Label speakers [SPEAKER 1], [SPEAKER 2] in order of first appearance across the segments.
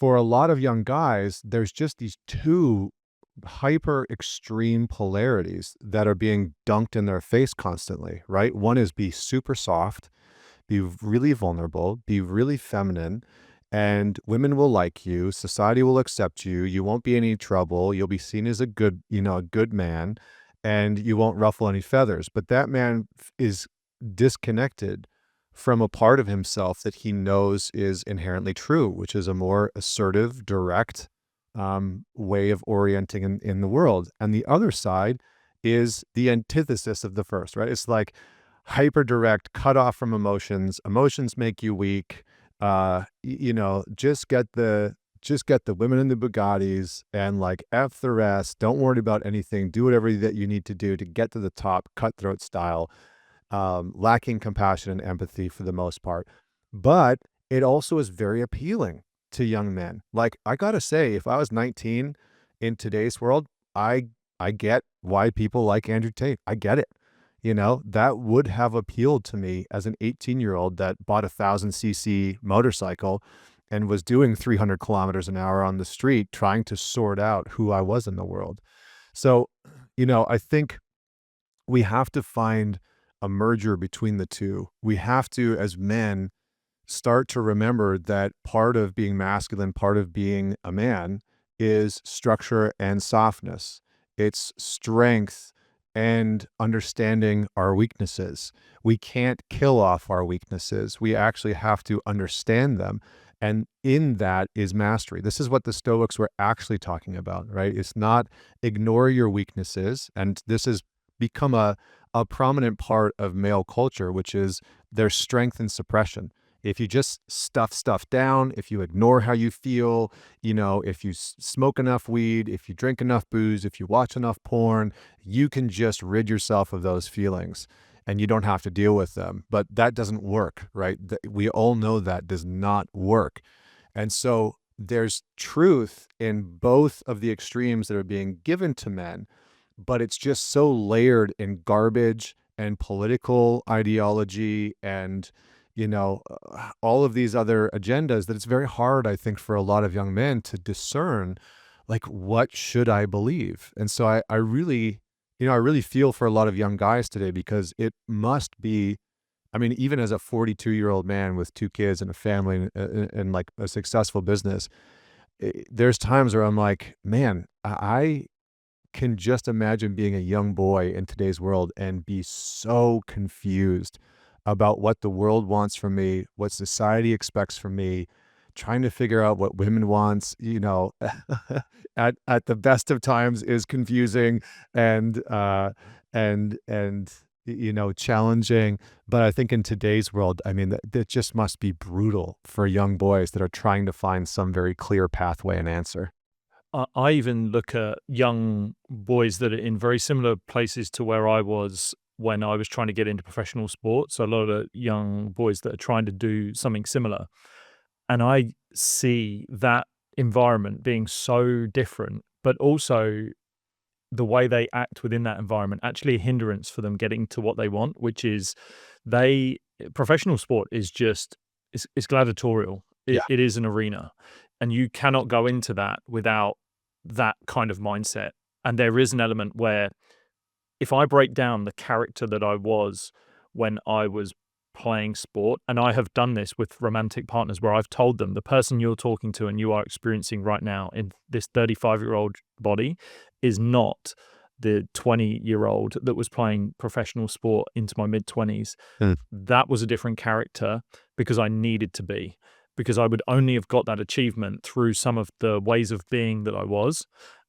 [SPEAKER 1] for a lot of young guys, there's just these two hyper extreme polarities that are being dunked in their face constantly, right? One is be super soft, be really vulnerable, be really feminine, and women will like you, society will accept you, you won't be in any trouble, you'll be seen as a good, a good man, and you won't ruffle any feathers. But that man is disconnected from a part of himself that he knows is inherently true, which is a more assertive, direct way of orienting in the world. And the other side is the antithesis of the first, right? It's like hyper direct, cut off from emotions. Emotions make you weak. Just get the women in the Bugattis and like F the rest. Don't worry about anything. Do whatever that you need to do to get to the top, cutthroat style, lacking compassion and empathy for the most part. But it also is very appealing to young men. Like, I gotta say, if I was 19 in today's world, I get why people like Andrew Tate. I get it. That would have appealed to me as an 18-year-old that bought a 1,000cc motorcycle and was doing 300 kilometers an hour on the street trying to sort out who I was in the world. So, I think we have to find a merger between the two. We have to, as men, start to remember that part of being masculine, part of being a man is structure and softness. It's strength and understanding our weaknesses. We can't kill off our weaknesses. We actually have to understand them. And in that is mastery. This is what the Stoics were actually talking about, right? It's not ignore your weaknesses. And this has become a prominent part of male culture, which is their strength and suppression. If you just stuff down, if you ignore how you feel, if you smoke enough weed, if you drink enough booze, if you watch enough porn, you can just rid yourself of those feelings and you don't have to deal with them. But that doesn't work, right? We all know that does not work. And so there's truth in both of the extremes that are being given to men, but it's just so layered in garbage and political ideology and all of these other agendas that it's very hard, I think, for a lot of young men to discern, like, what should I believe? And so I really, I really feel for a lot of young guys today, because it must be, I mean, even as a 42-year-old man with 2 kids and a family and like a successful business, there's times where I'm like, man, I can just imagine being a young boy in today's world and be so confused about what the world wants from me, what society expects from me, trying to figure out what women wants, at the best of times is confusing and challenging. But I think in today's world, I mean, that just must be brutal for young boys that are trying to find some very clear pathway and answer.
[SPEAKER 2] I even look at young boys that are in very similar places to where I was when I was trying to get into professional sports. So a lot of young boys that are trying to do something similar. And I see that environment being so different, but also the way they act within that environment actually a hindrance for them getting to what they want, which is professional sport is just, it's gladiatorial.
[SPEAKER 1] Yeah.
[SPEAKER 2] It is an arena. And you cannot go into that without that kind of mindset. And there is an element where if I break down the character that I was when I was playing sport, and I have done this with romantic partners where I've told them the person you're talking to and you are experiencing right now in this 35-year-old body is not the 20-year-old that was playing professional sport into my mid-20s. That was a different character because I needed to be. Because I would only have got that achievement through some of the ways of being that I was,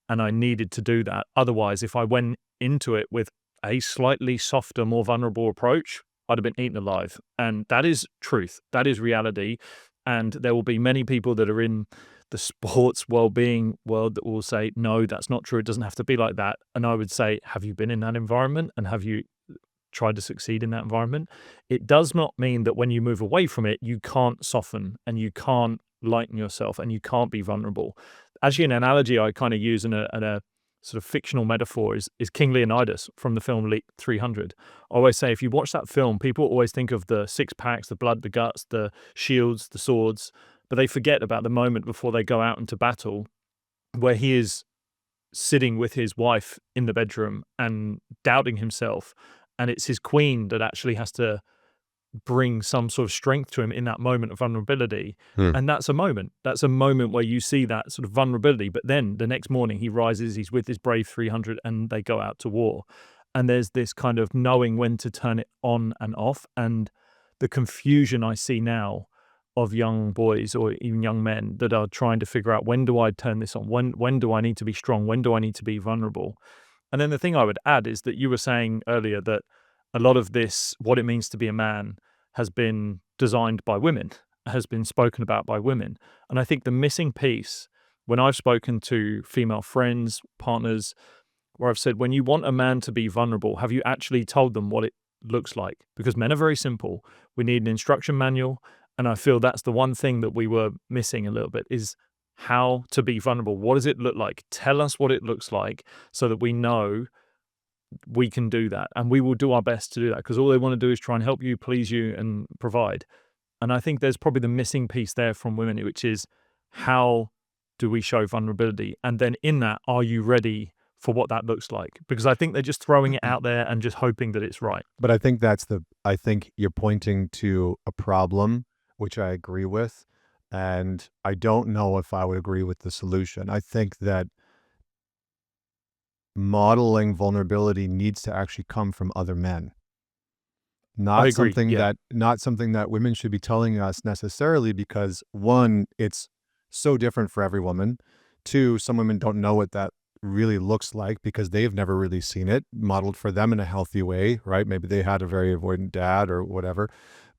[SPEAKER 2] and I needed to do that. Otherwise, if I went into it with a slightly softer, more vulnerable approach, I'd have been eaten alive. And that is truth. That is reality. And there will be many people that are in the sports well-being world that will say, no, that's not true. It doesn't have to be like that. And I would say, have you been in that environment? And have you tried to succeed in that environment? It does not mean that when you move away from it, you can't soften and you can't lighten yourself and you can't be vulnerable. Actually, an analogy I kind of use in a sort of fictional metaphor is King Leonidas from the film 300. I always say, if you watch that film, people always think of the six packs, the blood, the guts, the shields, the swords. but they forget about the moment before they go out into battle where he is sitting with his wife in the bedroom and doubting himself, and it's his queen that actually has to bring some sort of strength to him in that moment of vulnerability.
[SPEAKER 1] Hmm.
[SPEAKER 2] And that's a moment. That's a moment where you see that sort of vulnerability. But then the next morning he rises, he's with his brave 300 and they go out to war. And there's this kind of knowing when to turn it on and off. And the confusion I see now of young boys or even young men that are trying to figure out, when do I turn this on? When do I need to be strong? When do I need to be vulnerable? And then the thing I would add is that you were saying earlier that a lot of this, what it means to be a man, has been designed by women, has been spoken about by women. And I think the missing piece, when I've spoken to female friends, partners, where I've said, when you want a man to be vulnerable, have you actually told them what it looks like? Because men are very simple. We need an instruction manual. And I feel that's the one thing that we were missing a little bit, is how to be vulnerable. What does it look like? Tell us what it looks like so that we know we can do that, and we will do our best to do that, because all they want to do is try and help you, please you, and provide. And I think there's probably the missing piece there from women, which is, how do we show vulnerability? And then in that, are you ready for what that looks like? Because I think they're just throwing it out there and just hoping that it's right.
[SPEAKER 1] But I think you're pointing to a problem, which I agree with. And I don't know if I would agree with the solution. I think that modeling vulnerability needs to actually come from other men.
[SPEAKER 2] I
[SPEAKER 1] Not
[SPEAKER 2] agree.
[SPEAKER 1] something
[SPEAKER 2] Yeah.
[SPEAKER 1] that women should be telling us necessarily, because one, it's so different for every woman. Two, some women don't know what that really looks like because they've never really seen it modeled for them in a healthy way, right? Maybe they had a very avoidant dad or whatever.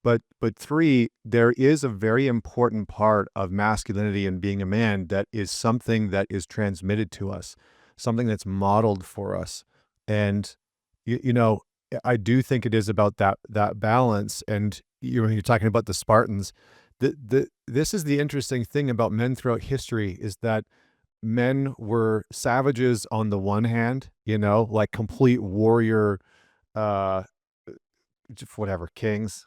[SPEAKER 1] But three, there is a very important part of masculinity and being a man that is something that is transmitted to us, something that's modeled for us. And you know, I do think it is about that balance. And when you're talking about the Spartans, this is the interesting thing about men throughout history, is that men were savages on the one hand, like complete warrior, uh, whatever, kings.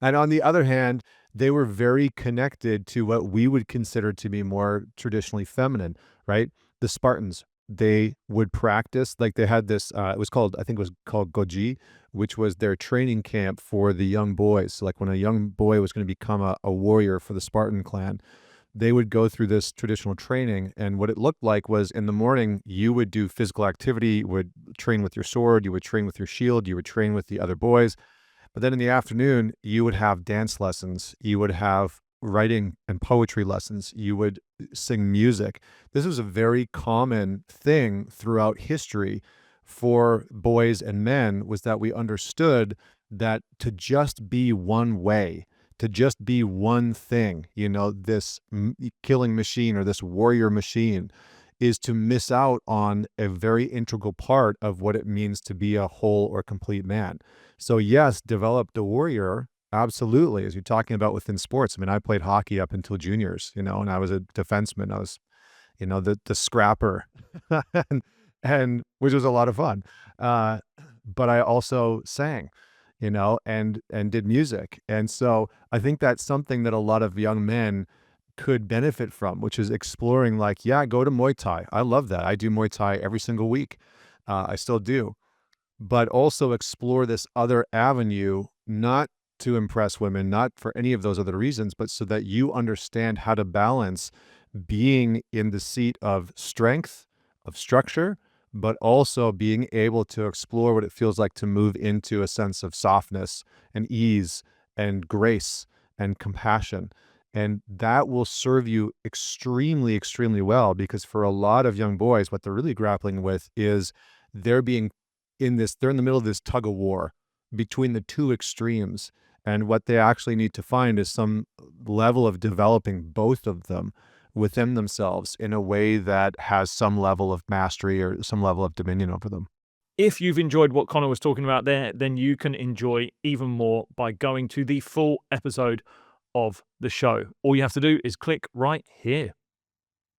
[SPEAKER 1] And on the other hand, they were very connected to what we would consider to be more traditionally feminine, right? The Spartans, they would practice, like they had this, I think it was called Goji, which was their training camp for the young boys. So like when a young boy was going to become a warrior for the Spartan clan, they would go through this traditional training. And what it looked like was, in the morning, you would do physical activity, you would train with your sword, you would train with your shield, you would train with the other boys. But then in the afternoon, you would have dance lessons, you would have writing and poetry lessons, you would sing music. This was a very common thing throughout history for boys and men, was that we understood that to just be one way, to just be one thing, this killing machine or this warrior machine, is to miss out on a very integral part of what it means to be a whole or complete man. So yes, develop the warrior, absolutely, as you're talking about within sports. I mean, I played hockey up until juniors, and I was a defenseman. I was, the scrapper, and which was a lot of fun. But I also sang, and did music. And so I think that's something that a lot of young men could benefit from, which is exploring, like, yeah, go to Muay Thai. I love that. I do Muay Thai every single week. I still do. But also explore this other avenue, not to impress women, not for any of those other reasons, but so that you understand how to balance being in the seat of strength, of structure, but also being able to explore what it feels like to move into a sense of softness and ease and grace and compassion. And that will serve you extremely, extremely well, because for a lot of young boys, what they're really grappling with is they're being they're in the middle of this tug of war between the two extremes. And what they actually need to find is some level of developing both of them within themselves in a way that has some level of mastery or some level of dominion over them.
[SPEAKER 2] If you've enjoyed what Connor was talking about there, then you can enjoy even more by going to the full episode of the show. All you have to do is click right here.